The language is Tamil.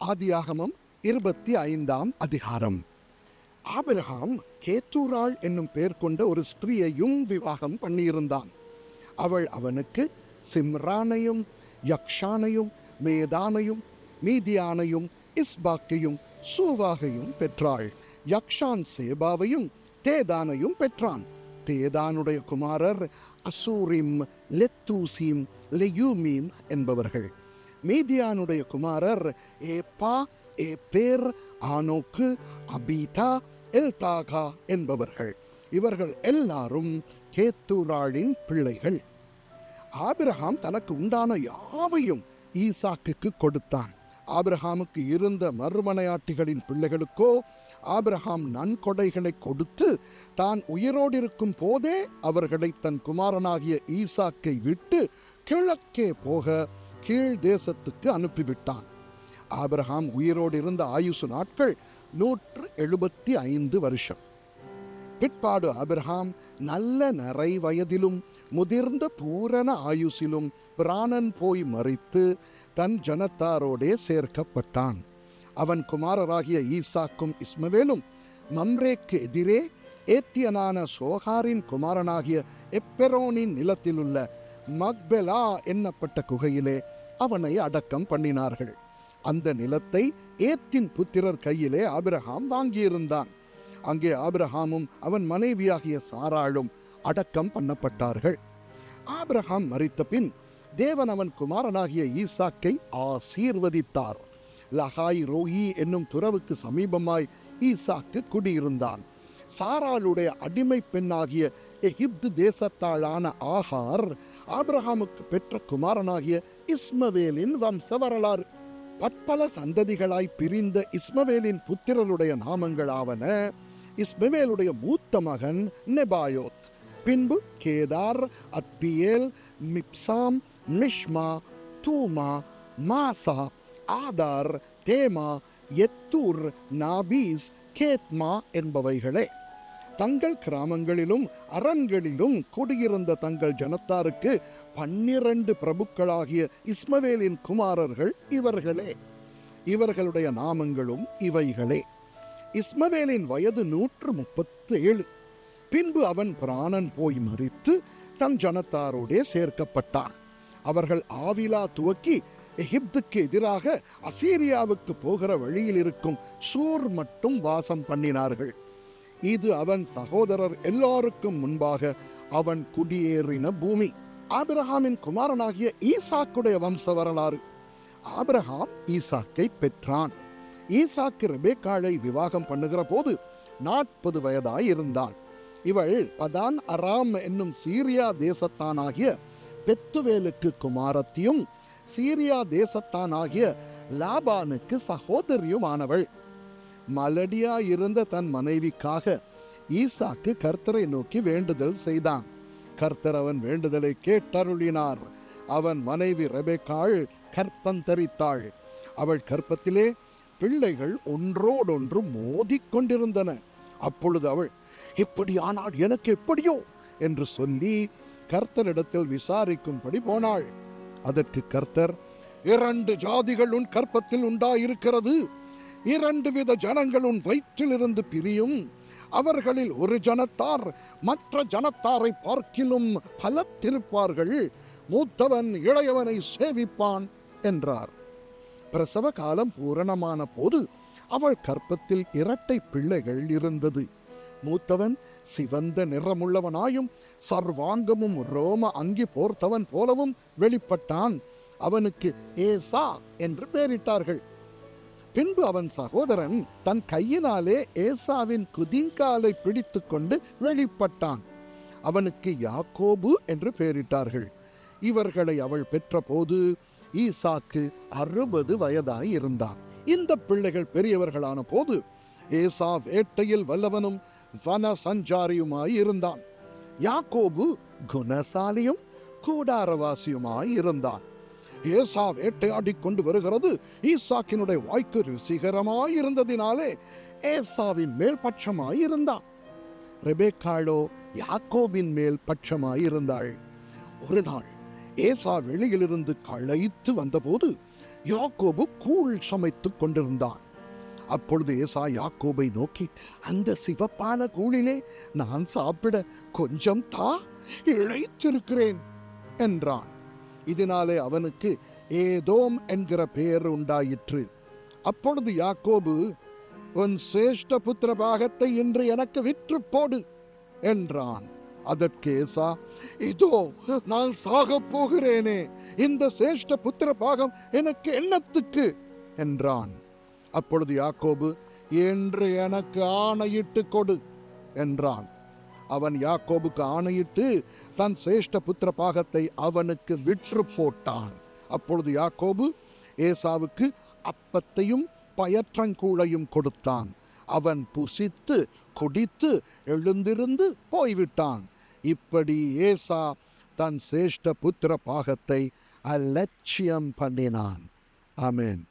ஆதியாகமம் 25ஆம் அதிகாரம். ஆபிரகாம் கேத்தூராள் என்னும் பெயர் கொண்ட ஒரு ஸ்திரீயையும் விவாகம் பண்ணியிருந்தான். அவள் அவனுக்கு சிம்ரானையும் யக்ஷானையும் மேதானையும் மீதியானையும் இஸ்பாக்கையும் சூவாகையும் பெற்றாள். யக்ஷான் சேபாவையும் தேதானையும் பெற்றான். தேதானுடைய குமாரர் அசூரிம், லெத்தூசிம், லெயூமீம் என்பவர்கள். மீதியானுடைய குமாரர் ஏப்பா, ஏப்பேர், ஆனோக்கு, அபீதா, எல்தாகா என்பவர்கள். இவர்கள் எல்லாரும் கேத்தூராளின் பிள்ளைகள். ஆபிரகாம் தனக்கு உண்டான யாவையும் ஈசாக்குக்கு கொடுத்தான். ஆபிரகாமுக்கு இருந்த மறுமனையாட்டிகளின் பிள்ளைகளுக்கோ ஆபிரகாம் நன்கொடைகளை கொடுத்து தான் உயிரோடு இருக்கும் போதே அவர்களை தன் குமாரனாகிய ஈசாக்கை விட்டு கிழக்கே போக கீழ் தேசத்துக்கு அனுப்பிவிட்டான். ஆபிரகாம் உயிரோடு இருந்த ஆயுசு நாட்கள் 175 வருஷம். பிற்பாடு ஆபிரகாம் நல்ல நிறை வயதிலும் முதிர்ந்த பூரண ஆயுசிலும் பிராணன் போய் மரித்து தன் ஜனத்தாரோடே சேர்க்கப்பட்டான். அவன் குமாரராகிய ஈசாக்கும் இஸ்மவேலும் மம்ரேக்கு எதிரே ஏத்தியனான சோகாரின் குமாரனாகிய எப்பெரோனின் நிலத்திலுள்ள மக்பெலா என்னப்பட்ட குகையிலே அவனை அடக்கம் பண்ணினார்கள். அந்த நிலத்தை ஏத்தின் புத்திரர் கையிலே ஆபிரகாம் வாங்கியிருந்தான். அங்கே ஆபிரகாமும் அவன் மனைவியாகிய சாராளும் அடக்கம் பண்ணப்பட்டார்கள். ஆபிரகாம் மரித்த பின் தேவன் அவன் குமாரனாகிய ஈசாக்கை ஆசீர்வதித்தார். லகாய் ரோயி என்னும் துறவுக்கு சமீபமாய் ஈசாக்கு குடியிருந்தான். சாராளுடைய அடிமை பெண்ணாகிய எகிப்து தேசத்தாளான ஆகார் ஆபிரகாமுக்கு பெற்ற குமாரனாகிய இஸ்மவேலின் வம்ச வரலாறு. பற்பல சந்ததிகளாய் பிரிந்த இஸ்மவேலின் புத்திரருடைய நாமங்களாவன: இஸ்மவேலுடைய மூத்த மகன் நெபாயோத், பின்பு கேதார், அத்பியேல், மிப்சாம், மிஷ்மா, தூமா, மாசா, ஆதார், தேமா, எத்தூர், நாபீஸ், கேத்மா என்பவைகளே. தங்கள் கிராமங்களிலும் அரண்களிலும் குடியிருந்த தங்கள் ஜனத்தாருக்கு 12 பிரபுக்களாகிய இஸ்மவேலின் குமாரர்கள் இவர்களே. இவர்களுடைய நாமங்களும் இவைகளே. இஸ்மவேலின் வயது 137. பின்பு அவன் பிராணன் போய் மரித்து தன் ஜனத்தாரோடே சேர்க்கப்பட்டான். அவர்கள் ஆவிலா துவக்கி எகிப்துக்கு எதிராக அசீரியாவுக்கு போகிற வழியில் இருக்கும் சூர் மட்டும் வாசம் பண்ணினார்கள். இது அவன் சகோதரர் எல்லாருக்கும் முன்பாக அவன் குடியேறின பூமி. ஆபிரகாமின் குமாரனாகிய ஈசாக்குடைய வம்ச வரலாறு. ஆபிரகாம் ஈசாக்கை பெற்றான். ஈசாக்கு ரெபேக்காளை விவாகம் பண்ணுகிற போது 40 வயதாய் இருந்தான். இவள் பதான் அராம் என்னும் சீரியா தேசத்தானாகிய பெத்துவேலுக்கு குமாரத்தியும் சீரியா தேசத்தானாகிய லாபானுக்கு சகோதரியுமானவள். மலடியாயிருந்த தன் மனைவிக்காக ஈசாக்கு கர்த்தரை நோக்கி வேண்டுதல் செய்தான். கர்த்தர் அவன் வேண்டுதலை கேட்டருளினார். அவன் மனைவி ரெபெக்காள் கற்பந்தரித்தாள். அவள் கற்பத்திலே பிள்ளைகள் ஒன்றோடொன்று மோதிக்கொண்டிருந்தன. அப்பொழுது அவள், இப்படியானால் எனக்கு எப்படியோ என்று சொல்லி கர்த்தரிடத்தில் விசாரிக்கும்படி போனாள். அதற்கு கர்த்தர், 2 ஜாதிகள் உன் கற்பத்தில் உண்டாயிருக்கிறது, 2 வித ஜனங்கள் உன் வயிற்றிலிருந்து பிரியும், அவர்களில் ஒரு ஜனத்தார் மற்ற ஜனத்தாரை பார்க்கிலும் பலத்திருப்பார்கள், மூத்தவன் இளையவனை சேவிப்பான் என்றார். பிரசவ காலம் பூரணமான போது அவள் கற்பத்தில் 2 பிள்ளைகள் இருந்தது. மூத்தவன் சிவந்த நிறமுள்ளவனாயும் சர்வாங்கமும் ரோம அங்கி போர்த்தவன் போலவும் வெளிப்பட்டான். அவனுக்கு ஏசா என்று பெயரிட்டார்கள். பின்பு அவன் சகோதரன் தன் கையினாலே ஏசாவின் குதிங்காலை பிடித்து கொண்டு வெளிப்பட்டான். அவனுக்கு யாக்கோபு என்று பெயரிட்டார்கள். இவர்களை அவள் பெற்ற போது ஈசாக்கு 60 வயதாய் இருந்தான். இந்த பிள்ளைகள் பெரியவர்களான போது ஏசா வேட்டையில் வல்லவனும் வன சஞ்சாரியுமாய் இருந்தான். யாக்கோபு குணசாலியும் கூடாரவாசியுமாய் இருந்தான். ஏசா வேட்டையாடி கொண்டு வருகிறது ஈசாக்கினுடைய வாய்க்கு ருசிகரமாய் இருந்ததினாலே ஏசாவின் மேல் பட்சமாய் இருந்தான். ரெபேக்காளோ யாக்கோபின் மேல் பட்சமாய் இருந்தாள். ஒரு நாள் ஏசா வெளியிலிருந்து களைத்து வந்தபோது யாக்கோபு கூழ் சமைத்துக் கொண்டிருந்தான். அப்பொழுது ஏசா யாக்கோபை நோக்கி, அந்த சிவப்பான கூழிலே நான் சாப்பிட கொஞ்சம் தா, இளைத்திருக்கிறேன் என்றான். இதனாலே அவனுக்கு ஏதோம் என்கிற பெயர் உண்டாயிற்று. அப்பொழுது யாக்கோபு, உன் சேஷ்ட புத்திர பாகத்தை இன்று எனக்கு விற்று போடு என்றான். அதற்கு ஏசா, இதோ நான் சாகப் போகிறேனே, இந்த சேஷ்ட புத்திர பாகம் எனக்கு என்னத்துக்கு என்றான். அப்பொழுது யாக்கோபு, என்று எனக்கு ஆணையிட்டு கொடு என்றான். அவன் யாக்கோபுக்கு ஆணையிட்டு தன் சேஷ்ட புத்திர பாகத்தை அவனுக்கு விற்று போட்டான். அப்பொழுது யாக்கோபு ஏசாவுக்கு அப்பத்தையும் பயற்றங்கூழையும் கொடுத்தான். அவன் புசித்து குடித்து எழுந்திருந்து போய்விட்டான். இப்படி ஏசா தன் சேஷ்ட புத்திர பாகத்தை அலட்சியம் பண்ணினான். ஆமென்.